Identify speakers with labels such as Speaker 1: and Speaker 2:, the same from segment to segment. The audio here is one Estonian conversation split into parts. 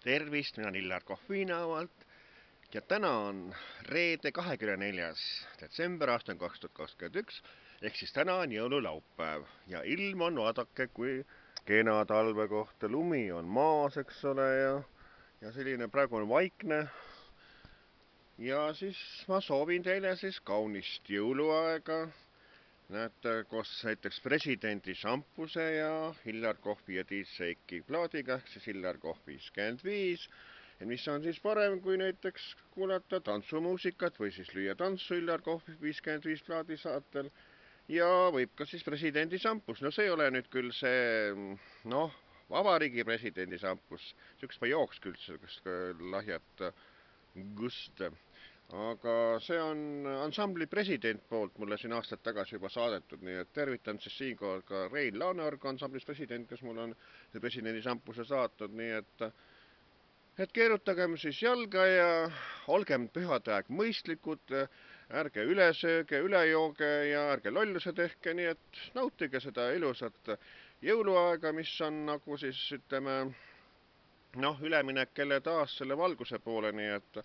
Speaker 1: Tervist, mina olen Illar Kohvinaualt ja täna on reede 24. detsember aastal 2021 ehk siis täna on jõululaupäev ja ilm on, vaadake, kui kena talve kohta, lumi on maas, eks ole, ja selline praegu on vaikne. Ja siis ma soovin teile siis kaunist jõuluaega. Näete, koos näiteks presidendi šampuse ja Hillar Kohvi ja Tiit Seiki plaadiga, ehk siis Hillar Kohv 55. Ja mis on siis parem, kui näiteks kuulata tantsumuusikat või siis lüüa tantsu Hillar Kohv 55 plaadi saatel. Ja võib ka siis presidendi šampus. No see ei ole nüüd küll see, vabariigi presidendi šampus. Sükest ma jooks küll sellist lahjat gust. Aga see on ansambli president poolt mulle siin aastad tagasi juba saadetud, nii et tervitan siis siinkohal ka Rein Laaneorg, ansamblis president, kes mul on presidendi šampuse saatnud, nii et keerutagem siis jalga ja olgem pühade aeg mõistlikud, ärge üle sööge, üle jooge ja ärge lolluse tehke, nii et nautige seda ilusat jõuluaega, mis on nagu siis ütleme, üleminek jälle taas selle valguse poole, nii et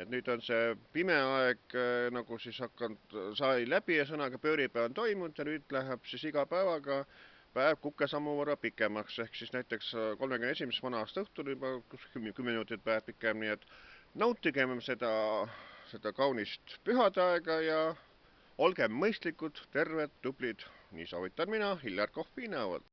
Speaker 1: nüüd on see pime aeg nagu siis hakanud, sai läbi ja sõnaga pööripäev on toimunud ja nüüd läheb siis iga päevaga päev kukesammu võrra pikemaks, ehk siis näiteks 31. vana aasta õhtul juba 10 minutit päev pikem, nii et nautigem seda kaunist pühade aega ja olgem mõistlikud, terved, tublid, nii soovitan mina, Hillar Kohvinaualt.